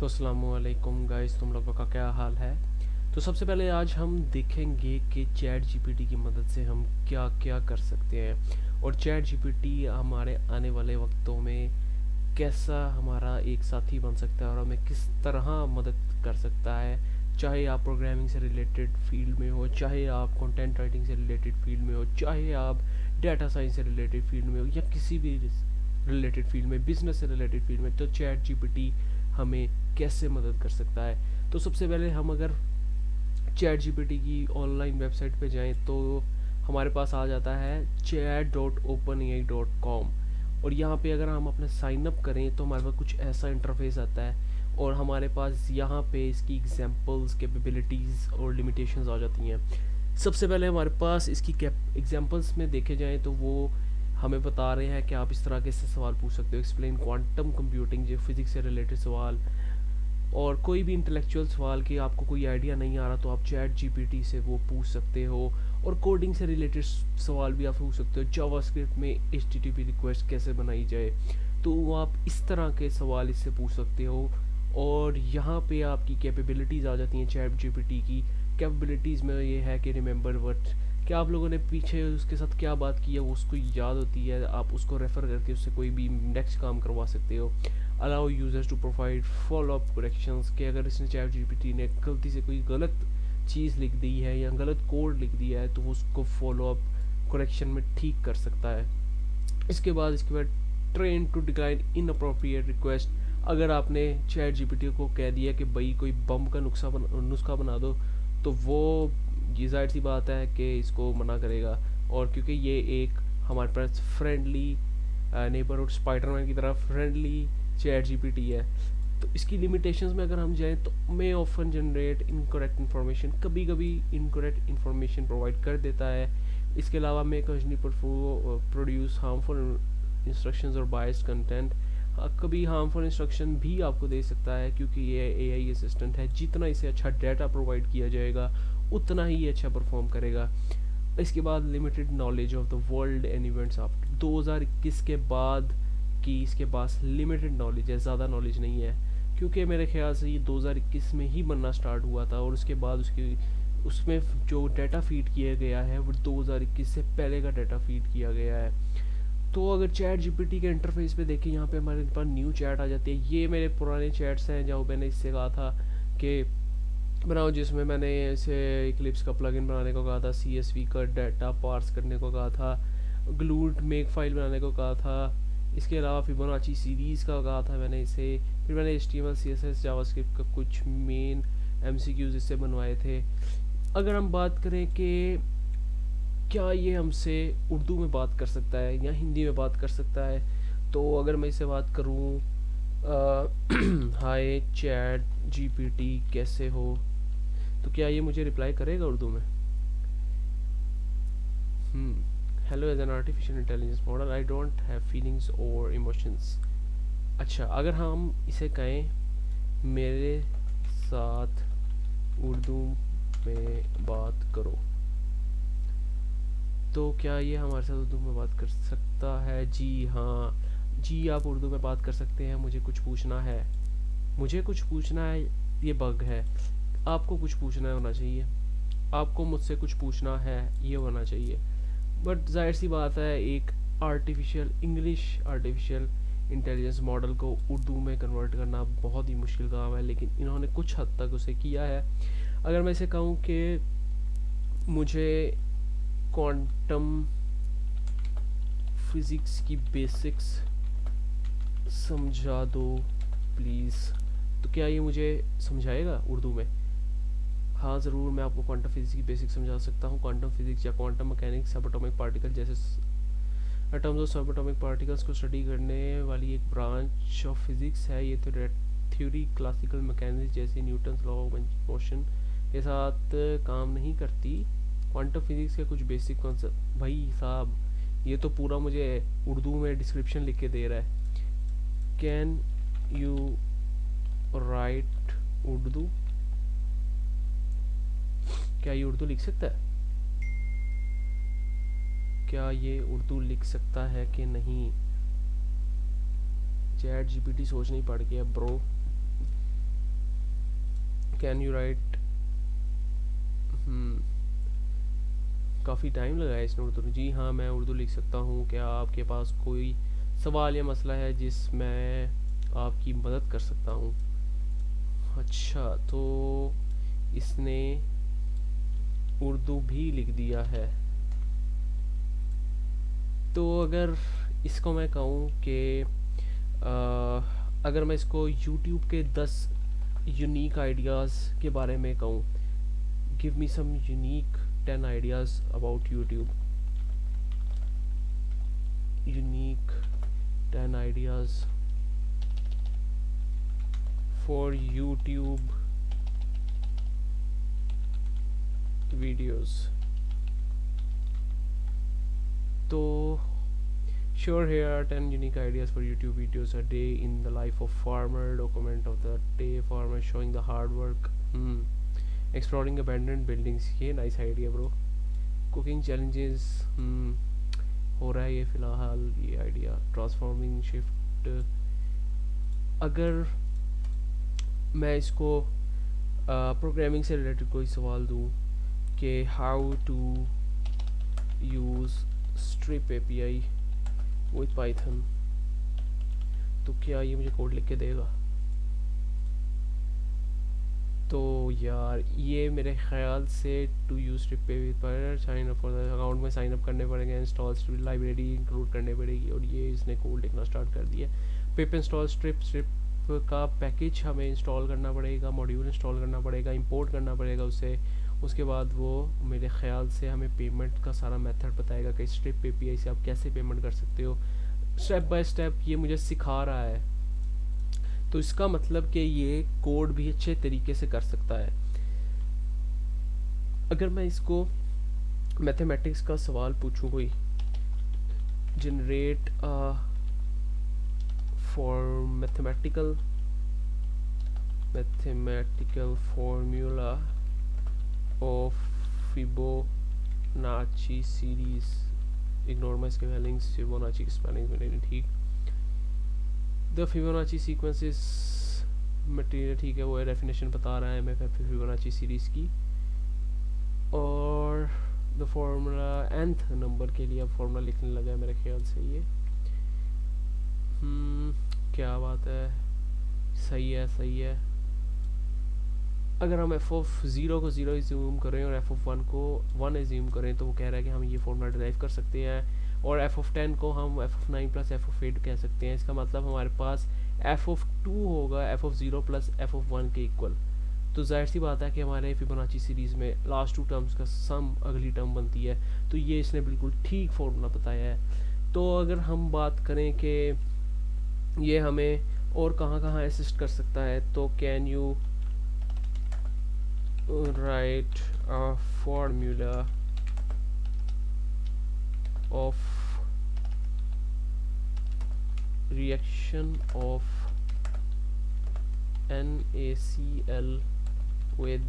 तो अस्सलामुअलैकुम गाइस, तुम लोगों का क्या हाल है। तो सबसे पहले आज हम देखेंगे कि चैट जीपीटी की मदद से हम क्या क्या कर सकते हैं और चैट जीपीटी हमारे आने वाले वक्तों में कैसा हमारा एक साथी बन सकता है और हमें किस तरह मदद कर सकता है। चाहे आप प्रोग्रामिंग से रिलेटेड फील्ड में हो, चाहे आप कंटेंट राइटिंग से रिलेटेड फील्ड में हो, चाहे आप डाटा साइंस से रिलेटेड फील्ड में हो या किसी भी रिलेटेड फील्ड में, बिजनेस से रिलेटेड फील्ड में, तो चैट जीपीटी हमें कैसे मदद कर सकता है। तो सबसे पहले हम अगर चैट जीपीटी की ऑनलाइन वेबसाइट पे जाएं तो हमारे पास आ जाता है chat.openai.com। और यहाँ पे अगर हम अपना साइन अप करें तो हमारे पास कुछ ऐसा इंटरफेस आता है और हमारे पास यहाँ पे इसकी एग्जांपल्स, कैपेबिलिटीज़ और लिमिटेशंस आ जाती हैं। सबसे पहले हमारे पास इसकी एग्जांपल्स में देखे जाएं तो वो हमें बता रहे हैं कि आप इस तरह के से सवाल पूछ सकते हो। एक्सप्लेन क्वांटम कंप्यूटिंग, जो फिजिक्स से रिलेटेड सवाल, और कोई भी इंटेलेक्चुअल सवाल की आपको कोई आइडिया नहीं आ रहा तो आप चैट जीपीटी से वो पूछ सकते हो। और कोडिंग से रिलेटेड सवाल भी आप पूछ सकते हो। जावास्क्रिप्ट में एचटीटीपी रिक्वेस्ट कैसे बनाई जाए, तो आप इस तरह के सवाल इससे पूछ सकते हो। और यहाँ पे आपकी कैपेबिलिटीज़ आ जाती हैं चैट जीपीटी की। कैपेबिलिटीज़ में ये है कि रिमेंबर वर्ड, कि आप लोगों ने पीछे उसके साथ क्या बात की है वो उसको याद होती है, आप उसको रेफ़र करके उससे कोई भी नेक्स्ट काम करवा सकते हो। Allow users to provide follow up corrections, कि अगर इसने चैट जीपीटी ने गलती से कोई गलत चीज़ लिख दी है या गलत कोड लिख दिया है तो वो उसको फॉलो अप करेक्शन में ठीक कर सकता है। इसके बाद train to decline inappropriate request, अगर आपने चैट जीपीटी को कह दिया कि भाई कोई बम का नुस्खा बना दो तो वो ये जाहिर सी बात है कि इसको मना करेगा। और क्योंकि ये एक हमारे पास फ्रेंडली नेबरहुड स्पाइडरमैन की तरह फ्रेंडली चैट जीपीटी है, तो इसकी लिमिटेशंस में अगर हम जाएं तो मे ऑफन जनरेट इनकरेक्ट इन्फॉर्मेशन, कभी कभी इनकरेक्ट इन्फॉर्मेशन प्रोवाइड कर देता है। इसके अलावा मे कंपनी प्रोड्यूस हार्मफुल इंस्ट्रक्शंस और बायस्ड कंटेंट, कभी हार्मफुल इंस्ट्रक्शन भी आपको दे सकता है क्योंकि ये एआई असिस्टेंट है। जितना इसे अच्छा डाटा प्रोवाइड किया जाएगा उतना ही अच्छा परफॉर्म करेगा। इसके बाद limited knowledge of the world and events after 2021 के बाद कि इसके पास लिमिटेड नॉलेज है, ज़्यादा नॉलेज नहीं है, क्योंकि मेरे ख्याल से ये 2021 में ही बनना स्टार्ट हुआ था और उसके बाद उसमें जो डाटा फीड किया गया है वो 2021 से पहले का डाटा फीड किया गया है। तो अगर चैट जीपीटी के इंटरफेस पे देखें, यहाँ पे हमारे पास न्यू चैट आ जाती है। ये मेरे पुराने चैट्स हैं जहाँ मैंने इससे कहा था कि बनाओ, जिसमें मैंने इसे इक्लिप्स का प्लगइन बनाने को कहा था, सीएसवी का डाटा पार्स करने को कहा था, ग्लूड मेक फाइल बनाने को कहा था। इसके अलावा फिबोनाची सीरीज़ का कहा था मैंने इसे। फिर मैंने HTML CSS जावास्क्रिप्ट का कुछ मेन MCQs इससे बनवाए थे। अगर हम बात करें कि क्या ये हमसे उर्दू में बात कर सकता है या हिंदी में बात कर सकता है, तो अगर मैं इससे बात करूँ हाय चैट जीपीटी कैसे हो, तो क्या ये मुझे रिप्लाई करेगा उर्दू में। Hello, as an artificial intelligence model I don't have feelings और इमोशंस। अच्छा, अगर हम इसे कहें मेरे साथ उर्दू में बात करो, तो क्या ये हमारे साथ उर्दू में बात कर सकता है। जी हाँ जी, आप उर्दू में बात कर सकते हैं। मुझे कुछ पूछना है, मुझे कुछ पूछना है, ये बग है। आपको कुछ पूछना होना चाहिए, आपको मुझसे कुछ पूछना है, ये होना चाहिए। बट जाहिर सी बात है, एक आर्टिफिशियल इंटेलिजेंस मॉडल को उर्दू में कन्वर्ट करना बहुत ही मुश्किल काम है, लेकिन इन्होंने कुछ हद तक उसे किया है। अगर मैं इसे कहूँ कि मुझे क्वांटम फिज़िक्स की बेसिक्स समझा दो प्लीज़, तो क्या ये मुझे समझाएगा उर्दू में। हाँ ज़रूर, मैं आपको क्वांटम फिजिक्स की बेसिक समझा सकता हूँ। क्वांटम फिजिक्स या क्वांटम मैकेनिक्स सब एटॉमिक पार्टिकल जैसे एटम्स और सब एटॉमिक पार्टिकल्स को स्टडी करने वाली एक ब्रांच ऑफ फिजिक्स है। ये थ्योरी क्लासिकल मैकेनिक्स जैसे न्यूटन्स लॉ ऑफ मोशन के साथ काम नहीं करती। क्वांटम फिजिक्स के कुछ बेसिक कॉन्सेप्ट, भाई साहब ये तो पूरा मुझे उर्दू में डिस्क्रिप्शन लिख के दे रहा है। कैन यू राइट उर्दू, क्या ये उर्दू लिख सकता है, क्या ये उर्दू लिख सकता है कि नहीं। चैट जीपीटी सोच नहीं पड़ गया ब्रो। कैन यू राइट, काफ़ी टाइम लगा है इसने उर्दू में। जी हाँ, मैं उर्दू लिख सकता हूँ। क्या आपके पास कोई सवाल या मसला है जिसमें आपकी मदद कर सकता हूँ? अच्छा, तो इसने उर्दू भी लिख दिया है। तो अगर इसको मैं कहूँ कि अगर मैं इसको यूट्यूब के 10 यूनिक आइडियाज़ के बारे में कहूँ, give me some unique 10 ideas about YouTube, unique 10 ideas for YouTube videos. तो sure, here are 10 unique ideas for YouTube videos. A day in the life of farmer, document of the day, farmer showing the hard work, exploring abandoned buildings, ये nice idea bro. Cooking challenges, हो रहा है ये फ़िलहाल ये idea. Transforming shift, अगर मैं इसको प्रोग्रामिंग से रिलेटेड कोई सवाल दूँ कि how to use Stripe API with Python, तो क्या ये मुझे कोड लिख के देगा? तो यार ये मेरे ख्याल से to use Stripe pay with Python, sign up for the account में साइन अप करने पड़ेंगे, इंस्टॉल स्ट्रिप लाइब्रेरी इंक्लूड करनी पड़ेगी, और ये इसने कोड लिखना स्टार्ट कर दिया। पिप इंस्टॉल स्ट्रिप, स्ट्रिप का पैकेज हमें इंस्टॉल करना पड़ेगा, मॉड्यूल इंस्टॉल करना पड़ेगा, इंपोर्ट करना पड़ेगा उसे। उसके बाद वो मेरे ख्याल से हमें पेमेंट का सारा मेथड बताएगा कि स्ट्रिप API से आप कैसे पेमेंट कर सकते हो। स्टेप बाय स्टेप ये मुझे सिखा रहा है, तो इसका मतलब कि ये कोड भी अच्छे तरीके से कर सकता है। अगर मैं इसको मैथमेटिक्स का सवाल पूछूं, कोई generate for mathematical formula of Fibonacci series, ignore my spellings, Fibonacci की स्पेलिंग मेरे नहीं ठीक। The Fibonacci sequence is material, ठीक है, वो डेफिनेशन बता रहा है मैं फिबोनाची सीरीज़ की। और द फार्मूला nth नंबर के लिए अब फार्मूला लिखने लगा है मेरे ख्याल से ये। क्या बात है, सही है सही है। अगर हम f(0) को 0 एज्यूम करें और f(1) को 1 एज्यूम करें, तो वो कह रहा है कि हम ये फार्मूला डिराइव कर सकते हैं, और f(10) को हम f(9) प्लस f(8) कह सकते हैं। इसका मतलब हमारे पास f(2) होगा f(0) प्लस f(1) के इक्वल। तो जाहिर सी बात है कि हमारे फिबोनाची सीरीज़ में लास्ट 2 टर्म्स का सम अगली टर्म बनती है, तो ये इसने बिल्कुल ठीक फार्मूला बताया है। तो अगर हम बात करें कि ये हमें और कहाँ कहाँ असिस्ट कर सकता है, तो can you right a formula of reaction of NaCl with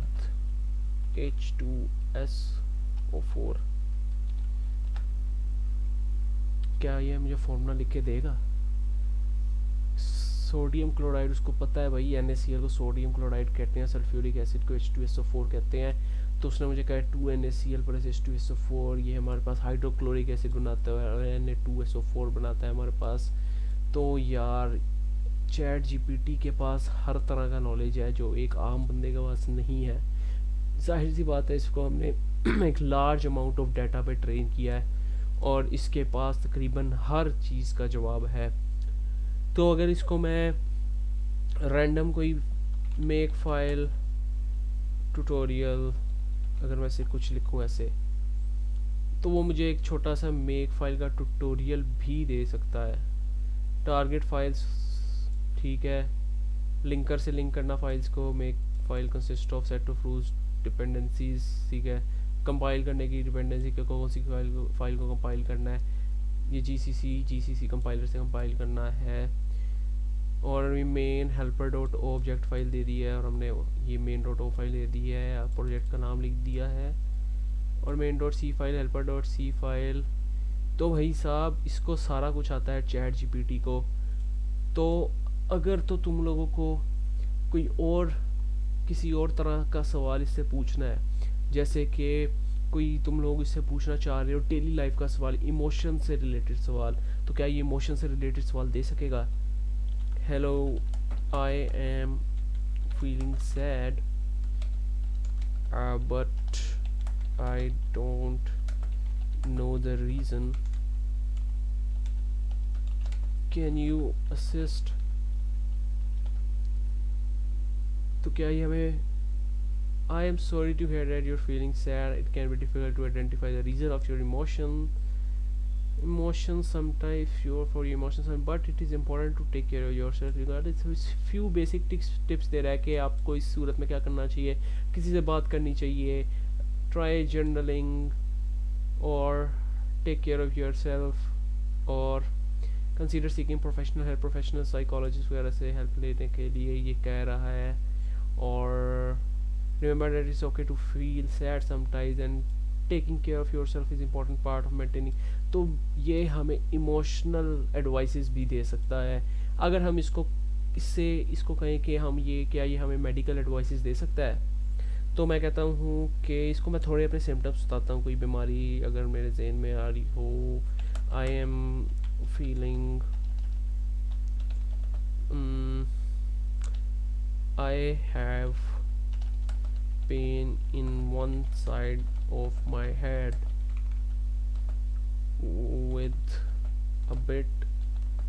H2SO4, क्या ये मुझे फॉर्मूला लिख के देगा? सोडियम क्लोराइड, उसको पता है भाई NaCl को सोडियम क्लोराइड कहते हैं, सल्फ्यूरिक एसिड को H2SO4 कहते हैं। तो उसने मुझे कहा 2NaCl प्लस H2SO4, ये हमारे पास हाइड्रोक्लोरिक एसिड बनाता है और Na2SO4 बनाता है हमारे पास। तो यार चैट GPT के पास हर तरह का नॉलेज है जो एक आम बंदे के पास नहीं है। जाहिर सी बात है, इसको हमने एक लार्ज अमाउंट ऑफ डाटा पे ट्रेन किया है और इसके पास तकरीबन हर चीज़ का जवाब है। तो अगर इसको मैं रैंडम कोई मेक फाइल ट्यूटोरियल, अगर मैं से कुछ लिखूँ ऐसे, तो वो मुझे एक छोटा सा मेक फाइल का ट्यूटोरियल भी दे सकता है। टारगेट फाइल्स, ठीक है, लिंकर से लिंक करना फाइल्स को, make file consist of set of rules dependencies, ठीक है, कंपाइल करने की डिपेंडेंसी के कौन सी फाइल को कंपाइल करना है, ये जीसीसी कंपाइलर से कंपाइल करना है। और main helper dot O object file दे दी है और हमने ये मेन डॉट ओ फाइल दे दी है, प्रोजेक्ट का नाम लिख दिया है, और main dot C file, helper dot C file. तो भाई साहब इसको सारा कुछ आता है चैट GPT को। तो अगर तो तुम लोगों को कोई और किसी और तरह का सवाल इससे पूछना है, जैसे कि कोई तुम लोग इससे पूछना चाह रहे हो डेली लाइफ का सवाल, इमोशन से रिलेटेड सवाल, तो क्या ये इमोशन से रिलेटेड सवाल दे सकेगा? Hello, I am feeling sad but I don't know the reason, can you assist? तो क्या ये हमें I am sorry to hear that you're feeling sad. It can be difficult to identify the reason of your emotions sometimes fuel for your emotions, but it is important to take care of yourself regardless. few basic tips दे रहा है कि आपको इस सूरत में क्या करना चाहिए, किसी से बात करनी चाहिए, try journaling और take care of yourself, और consider seeking professional help, professional psychologist वगैरह से help लेने के लिए ये कह रहा है, और remember that it's okay to feel sad sometimes and taking care of yourself is important part of maintaining. तो ये हमें इमोशनल एडवाइसेस भी दे सकता है। अगर हम इसको कहें कि हम ये क्या ये हमें मेडिकल एडवाइसेस दे सकता है, तो मैं कहता हूँ कि इसको मैं थोड़े अपने सिम्टम्स बताता हूँ। कोई बीमारी अगर मेरे जहन में आ रही हो, I am feeling I have pain in one side of my head with a bit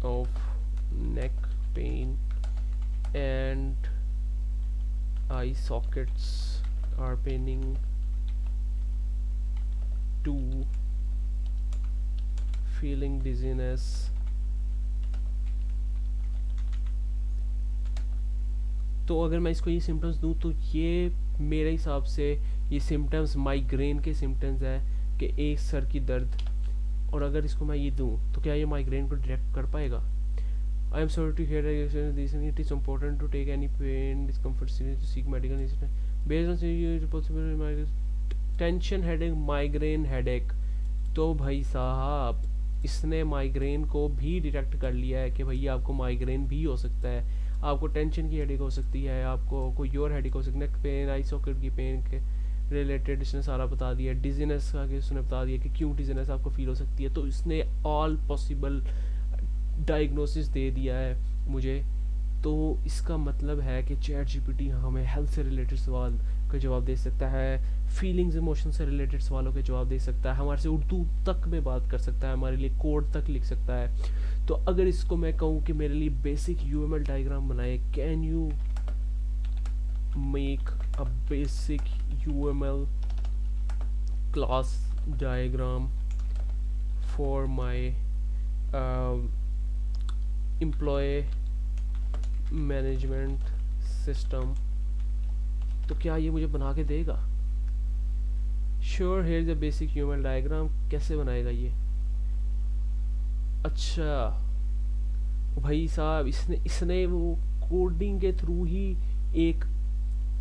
of neck pain and eye sockets are paining too, feeling dizziness. तो अगर मैं इसको ये सिम्टम्स दूँ तो ये मेरे हिसाब से ये सिम्टम्स माइग्रेन के सिम्टम्स है कि एक सर की दर्द, और अगर इसको मैं ये दूँ तो क्या ये माइग्रेन को डिटेक्ट कर पाएगा? I am sorry to hear it is important to take any pain discomfort to seek medical based on tension headache, migraine headache. तो भाई साहब इसने माइग्रेन को भी डिटेक्ट कर लिया है कि भैया आपको माइग्रेन भी हो सकता है, आपको टेंशन की हेडेक हो सकती है, आपको कोई और हेडेक हो सकती है, नेक पेन, आई सॉकेट की पेन के रिलेटेड इसने सारा बता दिया, डिजीनेस का कि उसने बता दिया कि क्यों डिजीनेस आपको फील हो सकती है। तो इसने ऑल पॉसिबल डायग्नोसिस दे दिया है मुझे। तो इसका मतलब है कि चैट जीपीटी हमें हेल्थ से रिलेटेड सवाल का जवाब दे सकता है, फीलिंग्स इमोशन से रिलेटेड सवालों के जवाब दे सकता है, हमारे से उर्दू तक में बात कर सकता है, हमारे लिए कोड तक लिख सकता है। तो अगर इसको मैं कहूँ कि मेरे लिए बेसिक यूएमएल डायग्राम बनाए, can you make a basic UML class diagram for my employ management system, तो क्या ये मुझे बना के देगा? Sure, here is a basic UML diagram. कैसे बनाएगा ये? अच्छा भाई साहब, इसने वो कोडिंग के थ्रू ही एक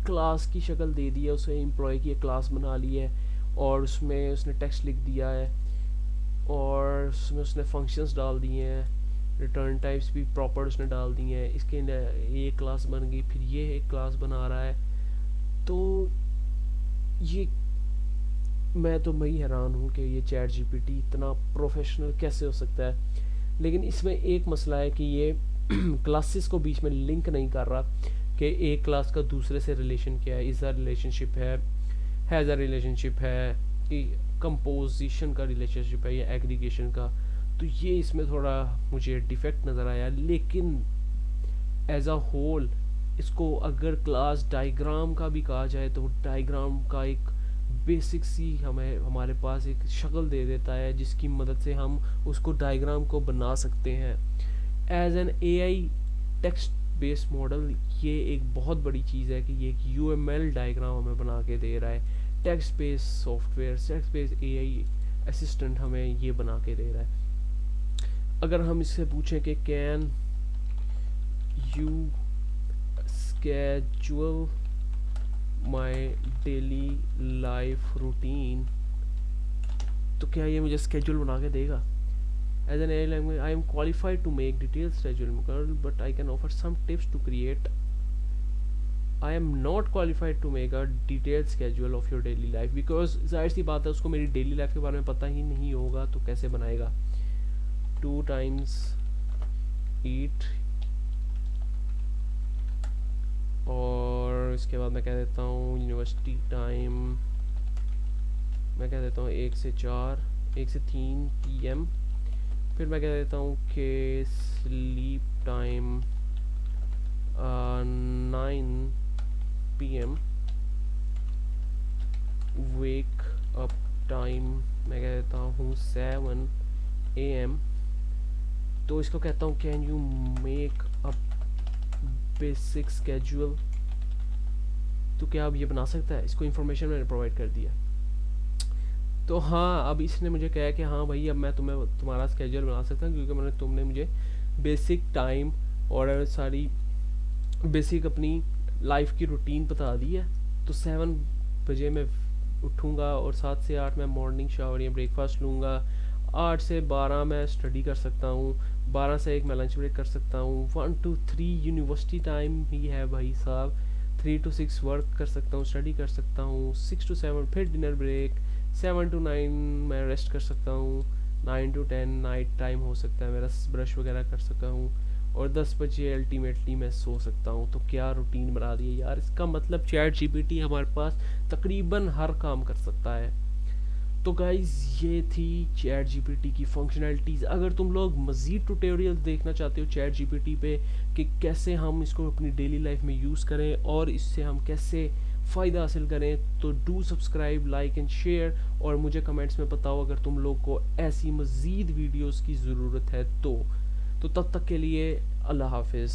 क्लास की शक्ल दे दी है, उसे एम्प्लॉय की एक क्लास बना ली है, और उसमें उसने टेक्स्ट लिख दिया है, और उसमें उसने फंक्शंस डाल दिए हैं, रिटर्न टाइप्स भी प्रॉपर उसने डाल दिए हैं। इसके ये क्लास बन गई, फिर ये एक क्लास बना रहा है। तो ये मैं तो वही हैरान हूँ कि ये चैट जीपीटी इतना प्रोफेशनल कैसे हो सकता है। लेकिन इसमें एक मसला है कि ये क्लासेस को बीच में लिंक नहीं कर रहा कि एक क्लास का दूसरे से रिलेशन क्या है, इज़ अ रिलेशनशिप है, हैज़ अ रिलेशनशिप है, कि कंपोजिशन का रिलेशनशिप है या एग्रीगेशन का। तो ये इसमें थोड़ा मुझे डिफेक्ट नज़र आया। लेकिन एज अ होल इसको अगर क्लास डायग्राम का भी कहा जाए तो डायग्राम का एक बेसिक सी हमारे पास एक शक्ल दे देता है, जिसकी मदद से हम उसको डायग्राम को बना सकते हैं। As an AI text based model ये एक बहुत बड़ी चीज़ है कि ये एक यूएमएल डायग्राम हमें बना के दे रहा है। Text based software, text based AI assistant हमें ये बना के दे रहा है। अगर हम इससे पूछें कि can you schedule my daily life routine, तो क्या ये मुझे स्केड्यूल बना के देगा? As an AI language I am qualified to make detail schedule but I can offer some tips to create I am not qualified to make a detailed schedule of your daily life, because जाहिर सी बात है उसको मेरी daily life के बारे में पता ही नहीं होगा, तो कैसे बनाएगा। 2 टाइम्स ईट, और इसके बाद मैं कह देता हूँ यूनिवर्सिटी टाइम, मैं कह देता हूँ 1 से 4, 1 से 3 PM। फिर मैं कह देता हूँ कि sleep time 9 PM, wake up time मैं कह देता हूँ 7 AM। तो इसको कहता हूँ can you make a basic schedule. तो क्या अब ये बना सकता है? इसको इन्फॉर्मेशन मैंने प्रोवाइड कर दिया। तो हाँ, अब इसने मुझे कहा कि हाँ भाई अब मैं तुम्हारा स्केड्यूल बना सकता हूँ, क्योंकि तुमने मुझे बेसिक टाइम और सारी बेसिक अपनी लाइफ की रूटीन बता दी है। तो 7 बजे मैं उठूँगा और 7 से 8 मैं मॉर्निंग शावर या ब्रेकफास्ट लूँगा। 8 से 12 मैं स्टडी कर सकता हूँ। 12 से 1 मैं लंच ब्रेक कर सकता हूँ। 1 to 3 यूनिवर्सिटी टाइम ही है भाई साहब। 3 to 6 वर्क कर सकता हूँ, स्टडी कर सकता हूँ। 6 to 7 फिर डिनर ब्रेक। 7 to 9 मैं रेस्ट कर सकता हूँ। 9 to 10 नाइट टाइम हो सकता है मेरा, ब्रश वगैरह कर सकता हूँ। और 10 बजे अल्टीमेटली मैं सो सकता हूँ। तो क्या रूटीन बना दी है यार। इसका मतलब चैट जीपीटी हमारे पास तकरीबन हर काम कर सकता है। तो गाइज ये थी चैट जीपीटी की फंक्शनैलिटीज़। अगर तुम लोग मज़ीद ट्यूटोरियल देखना चाहते हो चैट जीपीटी पे कि कैसे हम इसको अपनी डेली लाइफ में यूज़ करें और इससे हम कैसे फ़ायदा हासिल करें, तो do subscribe, like and share, और मुझे कमेंट्स में बताओ अगर तुम लोग को ऐसी मज़ीद वीडियोस की ज़रूरत है तो तब तक के लिए अल्लाह हाफिज़।